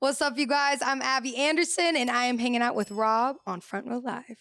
What's up, you guys? I'm Abby Anderson, and I am hanging out with Rob on Front Row Live.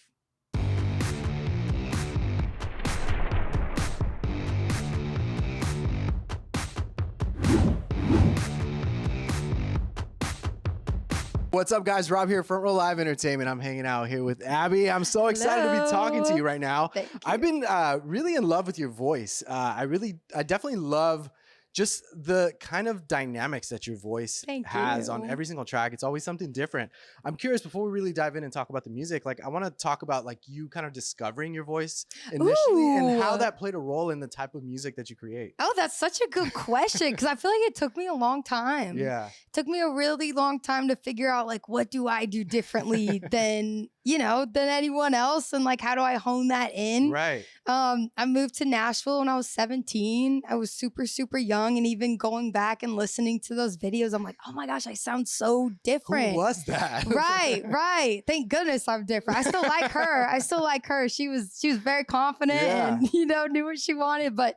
What's up, guys? Rob here, Front Row Live Entertainment. I'm hanging out here with Abby. I'm so excited to be talking to you right now. Thank you. I've been really in love with your voice. I definitely love just the kind of dynamics that your voice has on every single track. It's always something different. I'm curious, before we really dive in and talk about the music, like I want to talk about like you kind of discovering your voice initially and how that played a role in the type of music that you create. Oh, that's such a good question, because I feel like it took me a long time. Yeah. It took me a really long time to figure out like, what do I do differently than, than anyone else? And like, how do I hone that in? Right. I moved to Nashville when I was 17. I was super, super young. And even going back and listening to those videos, I'm like, oh my gosh, I sound so different. Who was that? Right. Thank goodness I'm different. I still like her. She was very confident and, knew what she wanted. But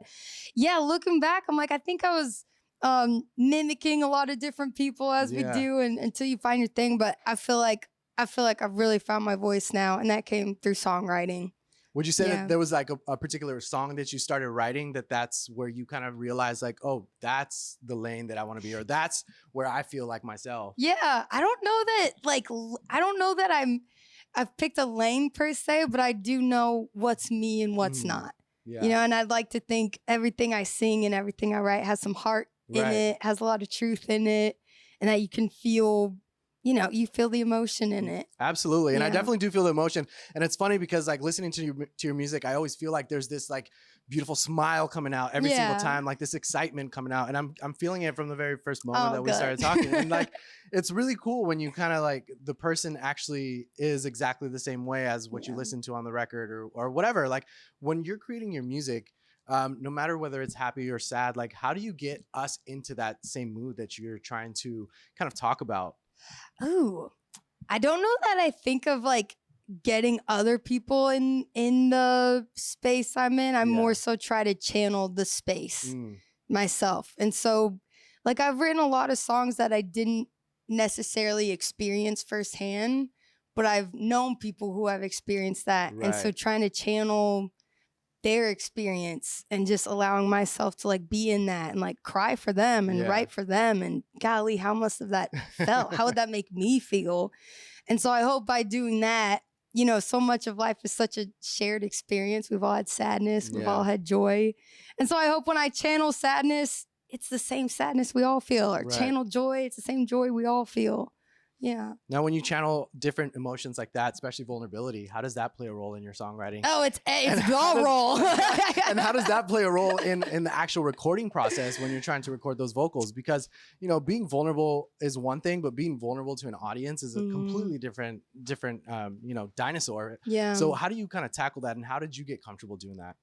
yeah, looking back, I'm like, I think I was mimicking a lot of different people as we do until you find your thing. But I feel like I've really found my voice now, and that came through songwriting. Would you say that there was like a particular song that you started writing that's where you kind of realized like, oh, that's the lane that I want to be, or that's where I feel like myself? Yeah, I don't know that I've picked a lane per se, but I do know what's me and what's not. Yeah. And I'd like to think everything I sing and everything I write has some heart in it, has a lot of truth in it, and that you can feel, you feel the emotion in it. Absolutely. And I definitely do feel the emotion. And it's funny because like listening to your music, I always feel like there's this like beautiful smile coming out every single time, like this excitement coming out. And I'm feeling it from the very first moment that we started talking. And like, it's really cool when you kind of like the person actually is exactly the same way as what you listen to on the record or whatever. Like when you're creating your music, no matter whether it's happy or sad, like how do you get us into that same mood that you're trying to kind of talk about? Oh, I don't know that I think of like getting other people in the space I'm in. I more so try to channel the space myself. And so like I've written a lot of songs that I didn't necessarily experience firsthand, but I've known people who have experienced that. And so trying to channel their experience and just allowing myself to like be in that and like cry for them and write for them, and golly, how must have that felt? How would that make me feel? And so I hope by doing that, so much of life is such a shared experience. We've all had sadness, we've all had joy. And so I hope when I channel sadness, it's the same sadness we all feel, or channel joy, it's the same joy we all feel. Yeah. Now, when you channel different emotions like that, especially vulnerability, how does that play a role in your songwriting? Oh, it's the role. And how does that play a role in the actual recording process when you're trying to record those vocals? Because, being vulnerable is one thing, but being vulnerable to an audience is a completely different, dinosaur. Yeah. So how do you kind of tackle that? And how did you get comfortable doing that?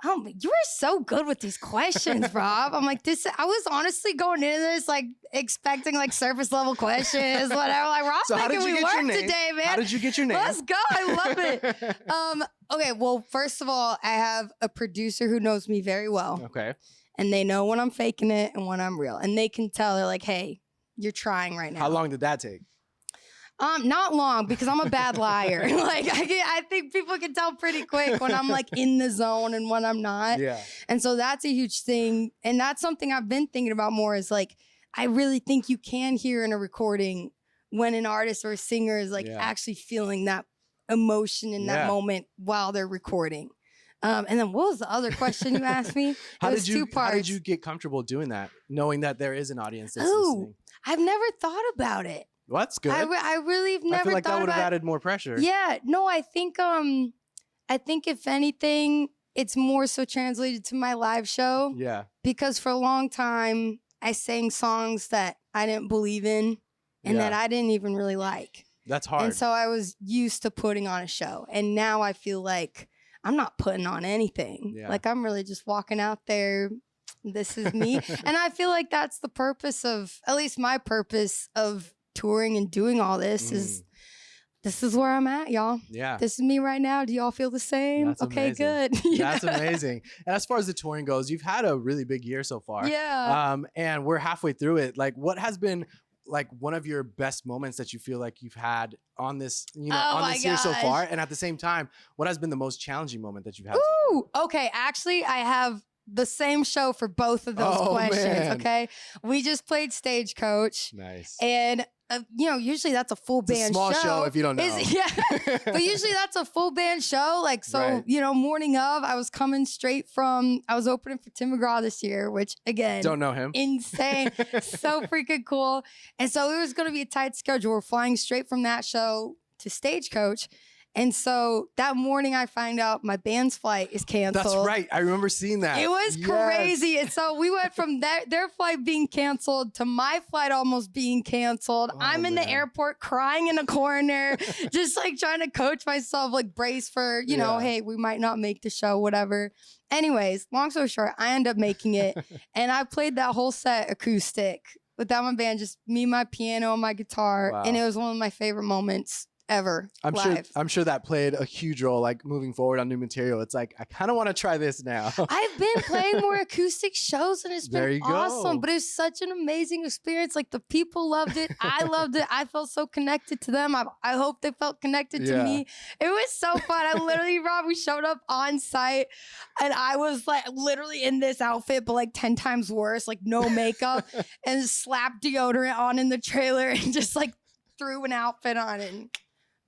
Oh, you are so good with these questions, Rob. I'm like, I was honestly going into this like expecting like surface level questions, whatever. Like, Rob's making me work today, man. How did you get your name? Let's go. I love it. Okay, well, first of all, I have a producer who knows me very well. Okay. And they know when I'm faking it and when I'm real. And they can tell, they're like, hey, you're trying right now. How long did that take? Not long, because I'm a bad liar. Like I think people can tell pretty quick when I'm like in the zone and when I'm not. Yeah. And so that's a huge thing. And that's something I've been thinking about more, is like, I really think you can hear in a recording when an artist or a singer is like actually feeling that emotion in that moment while they're recording. And then what was the other question you asked me? How did you get comfortable doing that, knowing that there is an audience that's listening? I've never thought about it. Well, that's good. I really have never I feel like thought that would have added more pressure. Yeah. No, I think if anything, it's more so translated to my live show. Yeah. Because for a long time, I sang songs that I didn't believe in and that I didn't even really like. That's hard. And so I was used to putting on a show. And now I feel like I'm not putting on anything. Yeah. Like I'm really just walking out there. This is me. And I feel like that's the purpose of, at least my purpose of touring and doing all this is, this is where I'm at, y'all. Yeah. This is me right now. Do y'all feel the same? That's okay, amazing. good. That's amazing. And as far as the touring goes, you've had a really big year so far. Yeah. And we're halfway through it. Like, what has been like one of your best moments that you feel like you've had on this, you know, Oh on my this year so gosh. far? And at the same time, what has been the most challenging moment that you've had? Ooh, okay. Actually, I have the same show for both of those questions. Man. Okay. We just played Stagecoach. Nice. And you know, usually that's a full It's a band small show if you don't know. Yeah. But usually that's a full band show. Like, so, Right. you know, morning of, I was coming straight from, I was opening for Tim McGraw this year, which again, Don't know him. insane. So freaking cool. And so it was going to be a tight schedule. We're flying straight from that show to Stagecoach. And so that morning I find out my band's flight is canceled. That's right. I remember seeing that. It was crazy. And so we went from their flight being canceled to my flight almost being canceled. Oh, I'm in the airport crying in a corner, just like trying to coach myself, like brace for, you know, hey, we might not make the show, whatever. Anyways, long story short, I end up making it. And I played that whole set acoustic without my band, just me, my piano, and my guitar. Wow. And it was one of my favorite moments ever. I'm sure that played a huge role, like moving forward on new material. It's like, I kind of want to try this now. I've been playing more acoustic shows and it's There been you go. awesome, but it's such an amazing experience. Like the people loved it. I loved it. I felt so connected to them. I hope they felt connected to me. It was so fun. I literally, Rob, we showed up on site and I was like literally in this outfit, but like 10 times worse, like no makeup and slapped deodorant on in the trailer and just like threw an outfit on and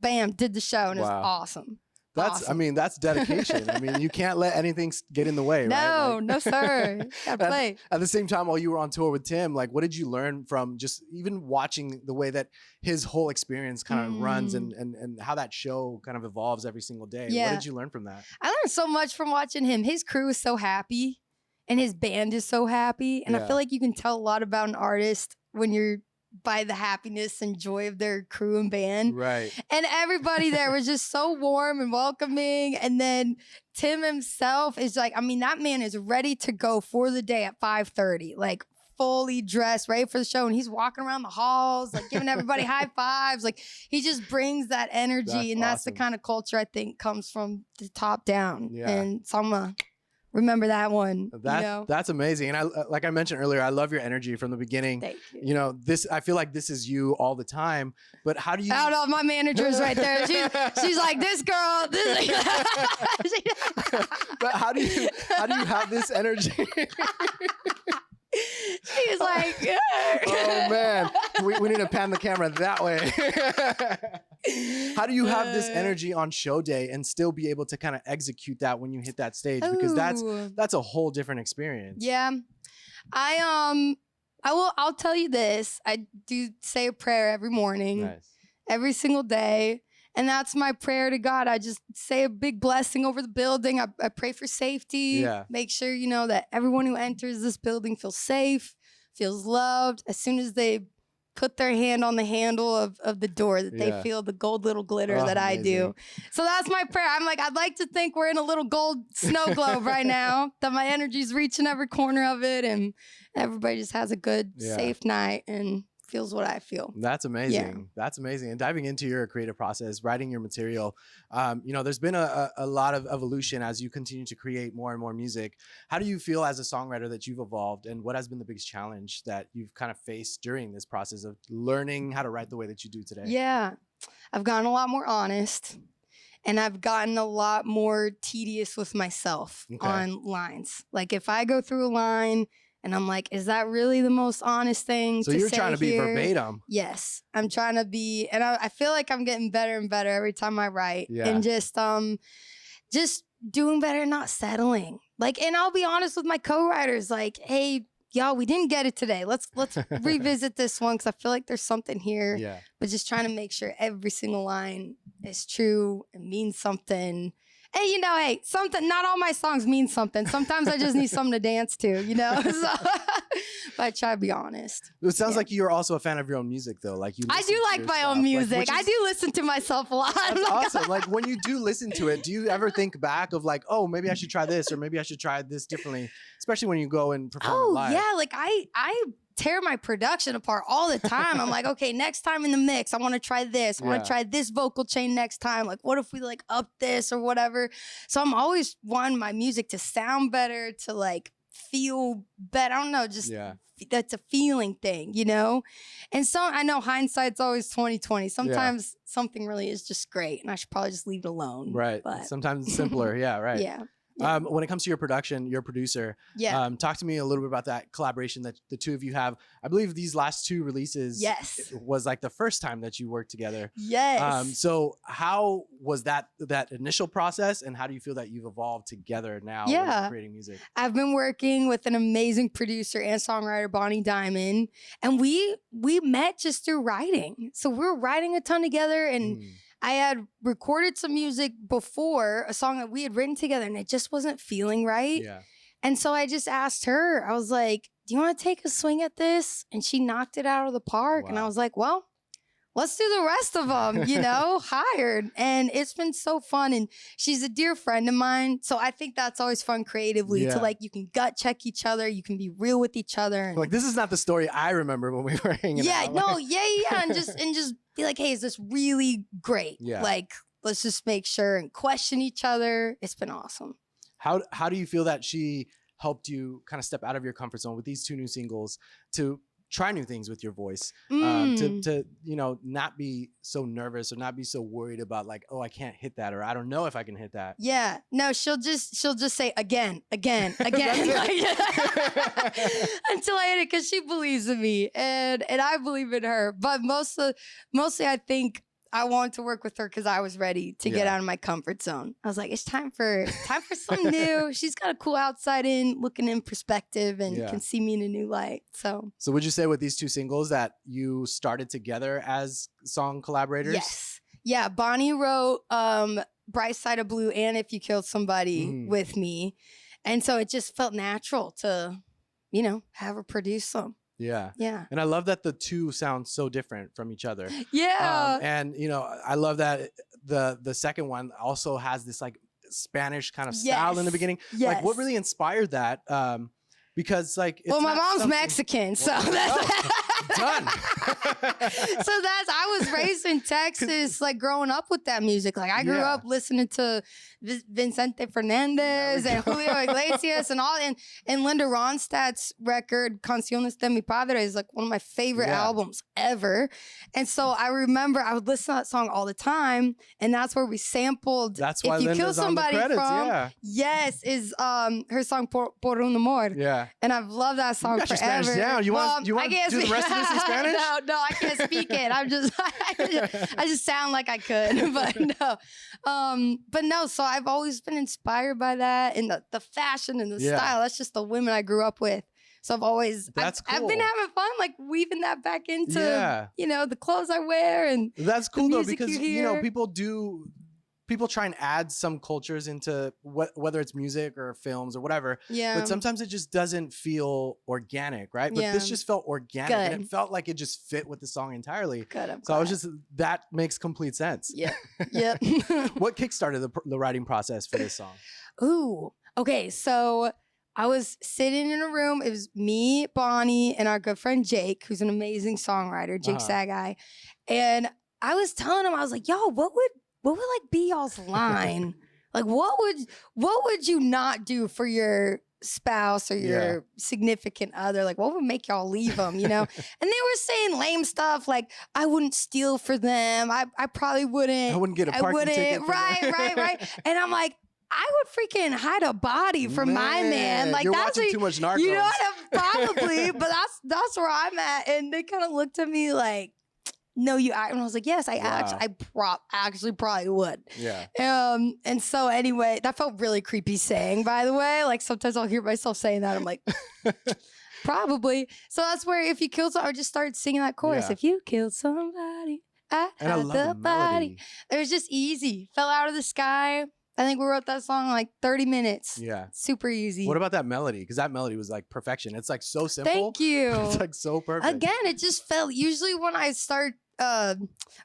bam, did the show and it was awesome. That's, awesome. I mean, that's dedication. I mean, you can't let anything get in the way, no, right? Like, no, sir. Gotta play. At the same time, while you were on tour with Tim, like, what did you learn from just even watching the way that his whole experience kind of runs and how that show kind of evolves every single day? What did you learn from that? I learned so much from watching him. His crew is so happy and his band is so happy. And I feel like you can tell a lot about an artist when you're by the happiness and joy of their crew and band. Right. And everybody there was just so warm and welcoming. And then Tim himself is like, I mean, that man is ready to go for the day at 5:30, like fully dressed, ready for the show. And he's walking around the halls, like giving everybody high fives. Like he just brings that energy. That's the kind of culture I think comes from the top down. And so I'm gonna remember that one. That's amazing. And I, like I mentioned earlier, I love your energy from the beginning. Thank you. You know, I feel like this is you all the time. But how do you? I don't know. My manager's right there. She's like, this girl. But how do you have this energy? She's like, oh man, we need to pan the camera that way. How do you have this energy on show day and still be able to kind of execute that when you hit that stage? Because that's a whole different experience. Yeah, I'll tell you this. I do say a prayer every morning, every single day. And that's my prayer to God. I just say a big blessing over the building. I pray for safety. Make sure, you know, that everyone who enters this building feels safe, feels loved. As soon as they put their hand on the handle of the door, that they feel the gold little glitter that I do. So that's my prayer. I'm like, I'd like to think we're in a little gold snow globe right now, that my energy's reaching every corner of it and everybody just has a good, safe night and feels what I feel. That's amazing. That's amazing. And diving into your creative process, writing your material, you know, there's been a lot of evolution as you continue to create more and more music. How do you feel as a songwriter that you've evolved, and what has been the biggest challenge that you've kind of faced during this process of learning how to write the way that you do today? Yeah, I've gotten a lot more honest, and I've gotten a lot more tedious with myself on lines. Like if I go through a line and I'm like, is that really the most honest thing to say? So you're trying to be verbatim. Yes, I'm trying to be, and I feel like I'm getting better and better every time I write. And just doing better, not settling. Like, and I'll be honest with my co-writers, like, hey, y'all, we didn't get it today. Let's revisit this one because I feel like there's something here. But just trying to make sure every single line is true and means something. And you know, hey, not all my songs mean something. Sometimes I just need something to dance to, you know? So, but I try to be honest. It sounds like you're also a fan of your own music, though. Like I do like my own music. I do listen to myself a lot. That's awesome. Like when you do listen to it, do you ever think back of like, oh, maybe I should try this, or maybe I should try this differently? Especially when you go and perform it live. Yeah, like I tear my production apart all the time. I'm like, okay, next time in the mix, I want to try this. I want to try this vocal chain next time. Like, what if we like up this or whatever? So I'm always wanting my music to sound better, to like feel better. I don't know, just that's a feeling thing, you know? And so I know hindsight's always 20/20. Sometimes something really is just great and I should probably just leave it alone. Right. But sometimes it's simpler. Yeah, right. Yeah. When it comes to your production, your producer, talk to me a little bit about that collaboration that the two of you have. I believe these last two releases was like the first time that you worked together. Yes. So how was that initial process, and how do you feel that you've evolved together now when you're creating music? I've been working with an amazing producer and songwriter, Bonnie Diamond, and we met just through writing. So we were writing a ton together, and I had recorded some music before, a song that we had written together, and it just wasn't feeling right. Yeah. And so I just asked her, I was like, do you want to take a swing at this? And she knocked it out of the park. Wow. And I was like, well, let's do the rest of them, you know, hired. And it's been so fun. And she's a dear friend of mine. So I think that's always fun creatively to like, you can gut check each other. You can be real with each other. And like, this is not the story I remember when we were hanging out. No, and just be like, hey, is this really great? Yeah. Like, let's just make sure and question each other. It's been awesome. How do you feel that she helped you kind of step out of your comfort zone with these two new singles to try new things with your voice, to you know, not be so nervous or not be so worried about like, oh, I can't hit that, or I don't know if I can hit that? Yeah, no, she'll just say again until I hit it, because she believes in me and I believe in her. But mostly I think I wanted to work with her because I was ready to get out of my comfort zone. I was like, it's time for something new. She's got a cool outside in, looking in perspective, and can see me in a new light. So would you say with these two singles that you started together as song collaborators? Yes. Yeah, Bonnie wrote Bright Side of Blue and If You Killed Somebody with me. And so it just felt natural to, you know, have her produce them. Yeah. Yeah. And I love that the two sound so different from each other. Yeah. And, you know, I love that the second one also has this like Spanish kind of style in the beginning. Yes. Like, what really inspired that? Because like, it's my mom's Mexican, so that's done. So I was raised in Texas, like growing up with that music. Like I grew up listening to Vicente Fernandez and Julio Iglesias and all, and Linda Ronstadt's record Canciones de Mi Padre is like one of my favorite albums ever. And so I remember I would listen to that song all the time, and that's where we sampled That's why If You Linda's Kill Somebody on the credits, Yes, is her song Por un Amor. Yeah. And I've loved that song you got forever. Your Spanish down. You want to do the rest of this in Spanish? No, I can't speak it. I'm just, I just sound like I could, but no. So I've always been inspired by that, and the fashion and the style. That's just the women I grew up with. So I've always, I've been having fun, like weaving that back into, you know, the clothes I wear and that's cool though, because you know, people try and add some cultures into whether it's music or films or whatever. Yeah. But sometimes it just doesn't feel organic, right? But this just felt organic. And it felt like it just fit with the song entirely. So I was just, that makes complete sense. Yeah. Yeah. What kickstarted the writing process for this song? Ooh. Okay. So I was sitting in a room. It was me, Bonnie, and our good friend Jake, who's an amazing songwriter, Jake Sagai. And I was telling him, I was like, yo, what would like be y'all's line? Like, what would you not do for your spouse or your significant other? Like, what would make y'all leave them, you know? And they were saying lame stuff like, I wouldn't steal for them. I probably wouldn't. I wouldn't get a parking ticket. Right. And I'm like, I would freaking hide a body for my man. Like, you're that's watching too much Narcos. You know what? Probably, but that's where I'm at. And they kind of looked at me like, no, you act. And I was like, yes, I actually probably would. Yeah. And so anyway, that felt really creepy saying, by the way. Like sometimes I'll hear myself saying that. I'm like, probably. So that's where If You Killed Somebody, I just started singing that chorus. Yeah. If you killed somebody, I and I had love the the body. melody. It was just easy. Fell out of the sky. I think we wrote that song in like 30 minutes. Yeah. Super easy. What about that melody? Because that melody was like perfection. It's like so simple. Thank you. It's like so perfect. Again, it just felt, usually when I start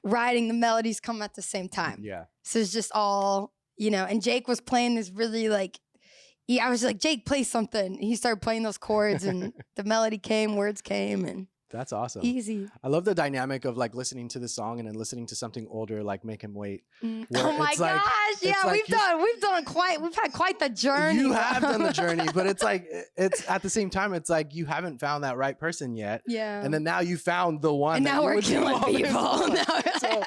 writing, the melodies come at the same time. Yeah. So it's just all, you know, and Jake was playing this really like, I was like, Jake, play something. He started playing those chords and the melody came, words came, and That's awesome. Easy. I love the dynamic of like listening to the song and then listening to something older, like Make Him Wait. Oh my gosh. Yeah, we've had quite the journey. You have done the journey, but it's like, it's at the same time, it's like you haven't found that right person yet. Yeah. And then now you found the one. And now we're killing people. So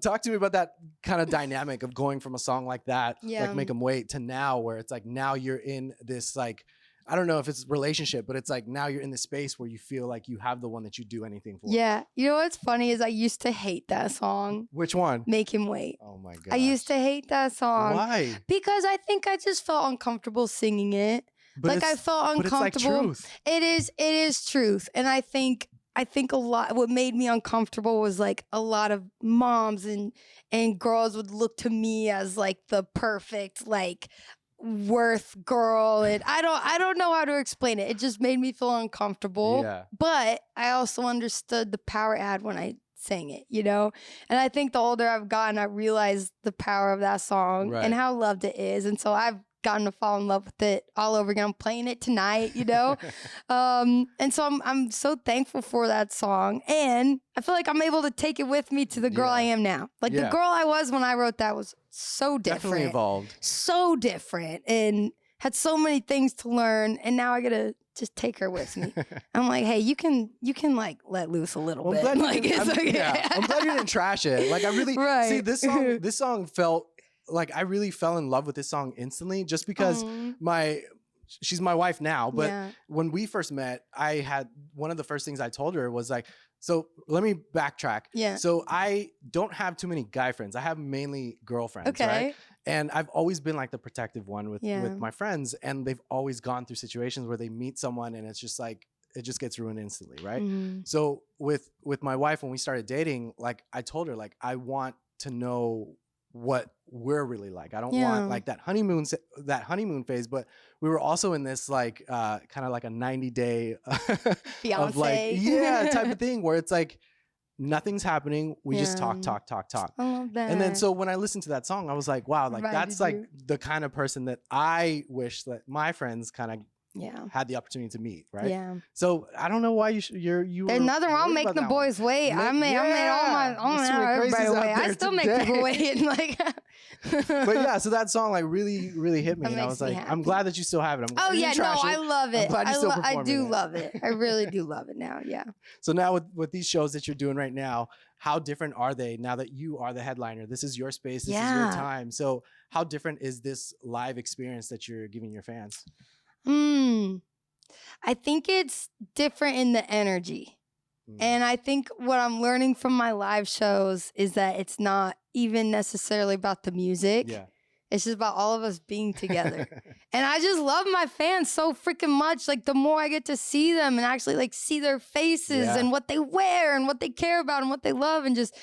talk to me about that kind of dynamic of going from a song like that, like Make 'Em Wait, to now where it's like now you're in this like, I don't know if it's relationship, but it's like now you're in this space where you feel like you have the one that you do anything for. Yeah. You know what's funny is I used to hate that song. Which one? Make Him Wait. Oh my god. I used to hate that song. Why? Because I think I just felt uncomfortable singing it. But like I felt uncomfortable. But it's like truth. It is truth. And I think a lot, what made me uncomfortable was like a lot of moms and girls would look to me as like the perfect, like, worth girl, and I don't know how to explain it. It just made me feel uncomfortable. Yeah. But I also understood the power it had when I sang it, you know? And I think the older I've gotten, I realized the power of that song and how loved it is. And so I've gotten to fall in love with it all over again. I'm playing it tonight, you know? And so I'm so thankful for that song. And I feel like I'm able to take it with me to the girl I am now. Like the girl I was when I wrote that was so different. Definitely evolved. So different and had so many things to learn. And now I gotta just take her with me. I'm like, hey, you can like let loose a little bit. Like, I'm glad you didn't trash it. Like I really see this song felt like I really fell in love with this song instantly just because she's my wife now. But when we first met, I had one of the first things I told her was like, so let me backtrack. Yeah. So I don't have too many guy friends. I have mainly girlfriends. Okay. Right? And I've always been like the protective one with my friends. And they've always gone through situations where they meet someone and it's just like, it just gets ruined instantly. Right. So with my wife, when we started dating, like I told her, like, I want to know what we're really like. I don't want like that honeymoon phase, but we were also in this like kind of like a 90-day Fiance of like type of thing where it's like nothing's happening. We just talk. I love that. And then so when I listened to that song, I was like, wow, like that's like the kind of person that I wish that my friends kind of had the opportunity to meet, right? Yeah. So I don't know why you There's nothing wrong making the boys wait. I made everybody wait. I still make people wait. And like, but yeah, so that song like really, really hit me, and I was like, I'm glad that you still have it. I love it. I do it. love it. I really do love it now. Yeah. So now with these shows that you're doing right now, how different are they now that you are the headliner? This is your space. This is your time. So how different is this live experience that you're giving your fans? I think it's different in the energy. And I think what I'm learning from my live shows is that it's not even necessarily about the music. Yeah. It's just about all of us being together. And I just love my fans so freaking much. Like the more I get to see them and actually like see their faces and what they wear and what they care about and what they love and just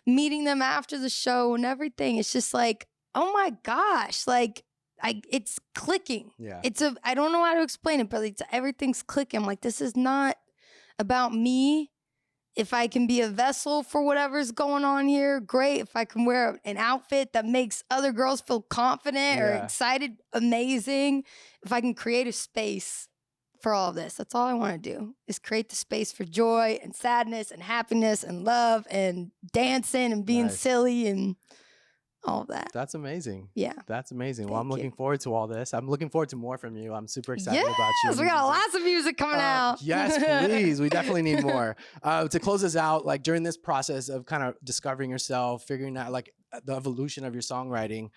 meeting them after the show and everything. It's just like, oh my gosh, like it's clicking. Yeah. I don't know how to explain it, but everything's clicking. I'm like, this is not about me. If I can be a vessel for whatever's going on here, great. If I can wear an outfit that makes other girls feel confident or excited, amazing. If I can create a space for all of this, that's all I want to do, is create the space for joy and sadness and happiness and love and dancing and being silly and all of that. That's amazing. Yeah. That's amazing. Well, I'm looking forward to all this. I'm looking forward to more from you. I'm super excited about you. Yes, we got lots of music coming out. Yes, please. We definitely need more. To close this out, like during this process of kind of discovering yourself, figuring out like the evolution of your songwriting,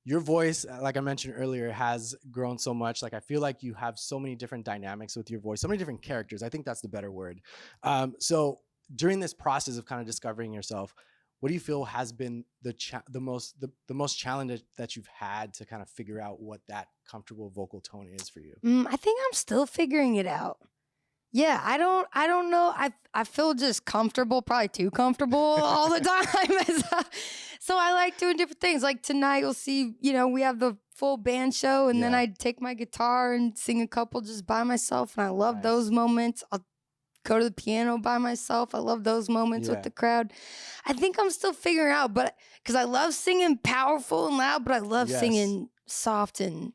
your voice, like I mentioned earlier, has grown so much. Like I feel like you have so many different dynamics with your voice, so many different characters. I think that's the better word. So during this process of kind of discovering yourself, what do you feel has been the most challenge that you've had to kind of figure out what that comfortable vocal tone is for you? I think I'm still figuring it out. Yeah, I don't know. I feel just comfortable, probably too comfortable all the time. So I like doing different things. Like tonight, you'll see, we have the full band show, and then I take my guitar and sing a couple just by myself, and I love those moments. I'll go to the piano by myself. I love those moments with the crowd. I think I'm still figuring out, but because I love singing powerful and loud, but I love singing soft and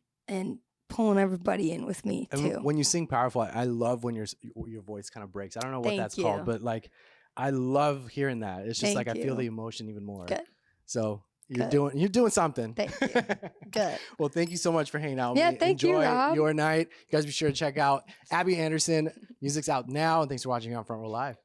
pulling everybody in with me too. And when you sing powerful, I love when your voice kind of breaks. I don't know what that's called, but like I love hearing that. It's just like I feel the emotion even more. Good. So you're doing something. Thank you. Good. Well, thank you so much for hanging out with me. Thank you, Rob. Your night. You guys be sure to check out Abby Anderson. Music's out now, and thanks for watching on Front Row Live.